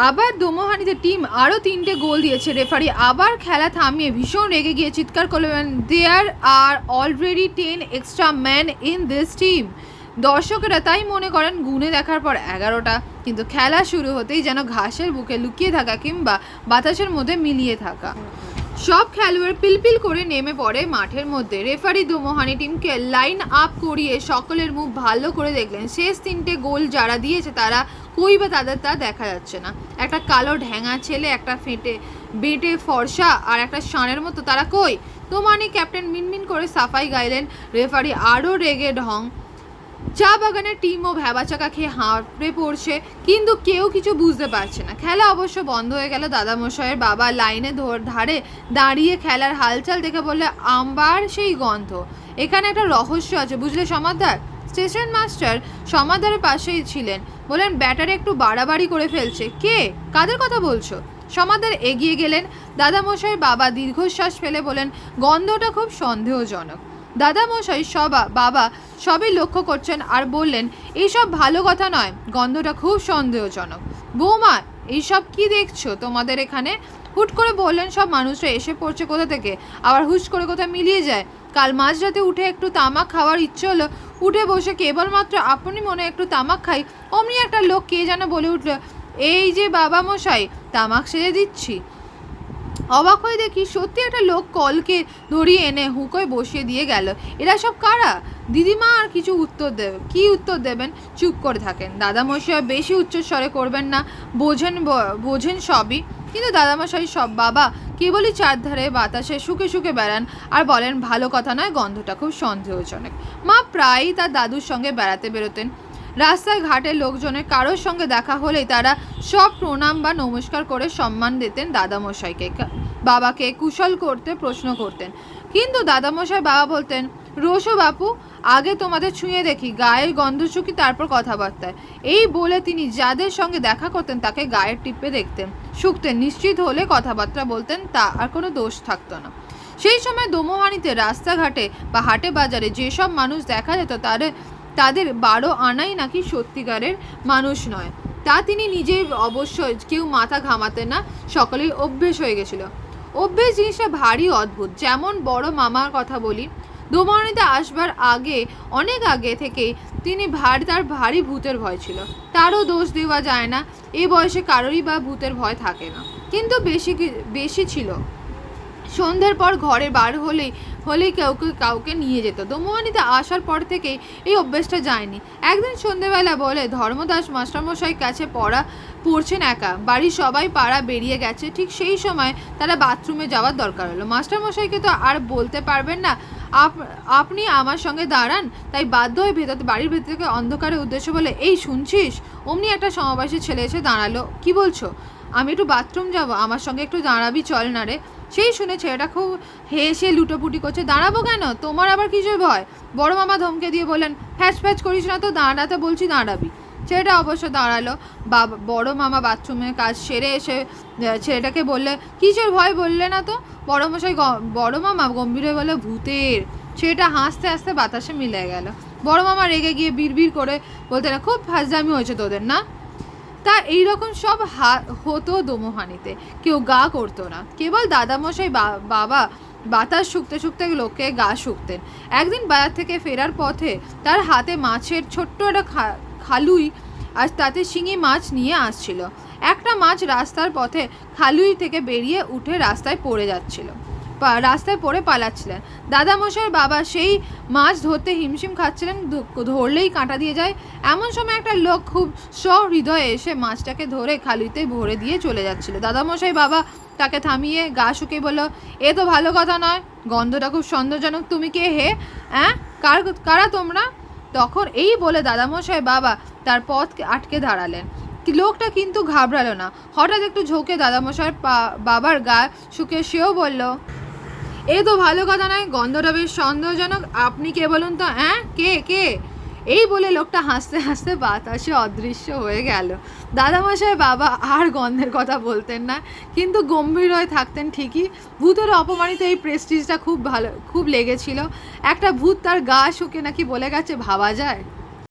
আবার দোমোহানিতে টিম আরও 3টে গোল দিয়েছে। রেফারি আবার খেলা থামিয়ে ভীষণ রেগে গিয়ে চিৎকার করলেন, there are already 10 extra man in this team. দর্শকেরা তাই মনে করেন গুনে দেখার পর 11টা, কিন্তু খেলা শুরু হতেই যেন ঘাসের বুকে লুকিয়ে থাকা কিংবা বাতাসের মধ্যে মিলিয়ে থাকা সব খেলোয়াড় পিলপিল করে নেমে পড়ে মাঠের মধ্যে। রেফারি দোমোহানি টিমকে লাইন আপ করিয়ে সকলের মুখ ভালো করে দেখলেন। শেষ 3টে গোল যারা দিয়েছে তারা কই বা তাদের তা দেখা যাচ্ছে না। একটা কালো ঢ্যাঙা ছেলে, একটা বেটে ফর্সা আর একটা ষাঁড়ের মতো, তারা কই? দোমোহানি ক্যাপ্টেন মিনমিন করে সাফাই গাইলেন। রেফারি আরও রেগে ঢং। চা বাগানের টিমও ভ্যাবাচাকা খেয়ে হাঁপড়ে পড়ছে, কিন্তু কেউ কিছু বুঝতে পারছে না। খেলা অবশ্য বন্ধ হয়ে গেল। দাদামশাইয়ের বাবা লাইনে ধারে দাঁড়িয়ে খেলার হালচাল দেখে বললে, আম্বার সেই গন্ধ, এখানে একটা রহস্য আছে বুঝলে সমাদদার। স্টেশন মাস্টার সমাদদারের পাশেই ছিলেন, বললেন, ব্যাটারে একটু বাড়াবাড়ি করে ফেলছে। কে? কাদের কথা বলছো? সমাদদার এগিয়ে গেলেন। দাদামশাইয়ের বাবা দীর্ঘশ্বাস ফেলে বলেন, গন্ধটা খুব সন্দেহজনক। দাদামশাই বাবা সবই লক্ষ্য করছেন আর বললেন, এইসব ভালো কথা নয়, গন্ধটা খুব সন্দেহজনক। বৌমা, এইসব কি দেখছো তোমাদের এখানে? হুট করে বললেন, সব মানুষরা এসে পড়ছে কোথা থেকে, আবার হুশ করে কোথায় মিলিয়ে যায়। কাল মাঝরাতে উঠে একটু তামাক খাওয়ার ইচ্ছে হলো, উঠে বসে কেবলমাত্র আপনি মনে একটু তামাক খাই, অমনি একটা লোক কে যেন বলে উঠল, এই যে বাবা মশাই, তামাক সেজে দিচ্ছি। অবাক হয়ে দেখি সত্যি একটা লোক কলকে ধরিয়ে এনে হুঁকোয় বসিয়ে দিয়ে গেল। এরা সব কারা? দিদিমা আর কিছু উত্তর দেবে, কি উত্তর দেবেন, চুপ করে থাকেন। দাদামশাই বেশি উচ্চস্বরে করবেন না, বোঝেন সবই। কিন্তু দাদামশাই সব বাবা কেবলই চারধারে বাতাসে শুকে শুকে বেড়ান আর বলেন, ভালো কথা নয়, গন্ধটা খুব সন্দেহজনক। মা প্রায়ই তার দাদুর সঙ্গে বেড়াতে বেরোতেন। রাস্তায় ঘাটে লোকজনের কারোর সঙ্গে দেখা হলেই তারা সব প্রণাম বা নমস্কার করে সম্মান দিতেন দাদামশাইকে। বাবাকে কুশল করতে প্রশ্ন করতেন, কিন্তু দাদামশাই বাবা বলতেন, রোশো বাপু, আগে তোমাদের ছুঁয়ে দেখি, গায়ের গন্ধ শুকি তারপর কথাবার্তায়। এই বলে তিনি যাদের সঙ্গে দেখা করতেন তাকে গায়ের টিপে দেখতেন, শুকতেন, নিশ্চিত হলে কথাবার্তা বলতেন, তা আর কোনো দোষ থাকতো না। সেই সময় দোমোহানিতে রাস্তাঘাটে বা হাটে বাজারে যেসব মানুষ দেখা যেত তাদের 12 আনাই নাকি সত্যিকারের মানুষ নয়, তা তিনি নিজেই অবশ্যই কেউ মাথা ঘামাতেন না, সকলেই অভ্যেস হয়ে গেছিল। অভ্যেস জিনিসটা ভারী অদ্ভুত। যেমন বড় মামার কথা বলি, দোমোহানিতে আসবার আগে, অনেক আগে থেকেই তার ভারী ভূতের ভয় ছিল। তারও দোষ দেওয়া যায় না, এই বয়সে কারোরই বা ভূতের ভয় থাকে না, কিন্তু বেশি ছিল। সন্ধ্যের পর ঘরে বার হলেই কাউকে নিয়ে যেত। দোমোহানিতে আসার পর থেকেই এই অভ্যেসটা যায়নি। একদিন সন্ধ্যেবেলা বলে, ধর্মদাস মাস্টারমশাই কাছে পড়ছেন একা, বাড়ির সবাই পাড়া বেরিয়ে গেছে। ঠিক সেই সময় তারা বাথরুমে যাওয়ার দরকার হলো। মাস্টারমশাইকে তো আর বলতে পারবেন না, আপনি আমার সঙ্গে দাঁড়ান, তাই বাধ্য হয়ে বাড়ির ভেতর থেকে অন্ধকারের উদ্দেশ্য বলে, এই শুনছিস? অমনি একটা সমবয়সী ছেলে এসে দাঁড়ালো। কি বলছো? আমি একটু বাথরুম যাব, আমার সঙ্গে একটু দাঁড়াবি, চল না রে। সেই শুনে ছেলেটা খুব হেসে লুটোপুটি করছে। দাঁড়াবো কেন? তোমার আবার কিসের ভয়? বড় মামা ধমকে দিয়ে বললেন, ফ্যাচ করিস না তো, দাঁড়াতে বলছি, দাঁড়াবি। ছেলেটা অবশ্য দাঁড়ালো। বড় মামা বাথরুমের কাজ সেরে এসে ছেলেটাকে বললে, কিসের ভয় বললে না তো? বড় মামা গম্ভীর হয়ে বললে, ভূতের। ছেলেটা হাসতে হাসতে বাতাসে মিলে গেল। বড় মামা রেগে গিয়ে বিড়বিড় করে বলতে না, খুব ফাজলামি হয়েছে তোদের না? তা এইরকম সব হতো দোমোহানিতে, কেউ গা করতো না। কেবল দাদামশাই বাবা বাতাস শুকতে শুকতে লোককে গা শুকতেন। একদিন বাজার থেকে ফেরার পথে তার হাতে মাছের ছোট্ট একটা খালুই আর তাতে শিঙি মাছ নিয়ে আসছিল। একটা মাছ রাস্তার পথে খালুই থেকে বেরিয়ে উঠে রাস্তায় পড়ে পালাচ্ছিলেন। দাদামশাইয়ের বাবা সেই মাছ ধরতে হিমশিম খাচ্ছিলেন, ধরলেই কাঁটা দিয়ে যায়। এমন সময় একটা লোক খুব সহৃদয়ে এসে মাছটাকে ধরে খালুইতে ভরে দিয়ে চলে যাচ্ছিল। দাদামশাই বাবা তাকে থামিয়ে গা শুকিয়ে বলল, এ তো ভালো কথা নয়, গন্ধটা খুব সন্দেহজনক। তুমি কে হে? কারা তোমরা? তখন এই বলে দাদামশাই বাবা তার পথ আটকে দাঁড়ালেন। লোকটা কিন্তু ঘাবড়ালো না। হঠাৎ একটু ঝোঁকে দাদামশাইয়ের বাবার গা শুকিয়ে সেও বলল, এ তো ভালো কথা নয়, গন্ধটা বেশ সন্দেহজনক। আপনি কে বলুন তো? কে? এই বলে লোকটা হাসতে হাসতে বাতাসে অদৃশ্য হয়ে গেল। দাদামশাই বাবা আর গন্ধের কথা বলতেন না, কিন্তু গম্ভীর হয়ে থাকতেন ঠিকই। ভূতের অপমানিত এই প্রেস্টিজটা খুব লেগেছিল। একটা ভূত তার গা শুকে নাকি বলে গেছে, ভাবা যায়?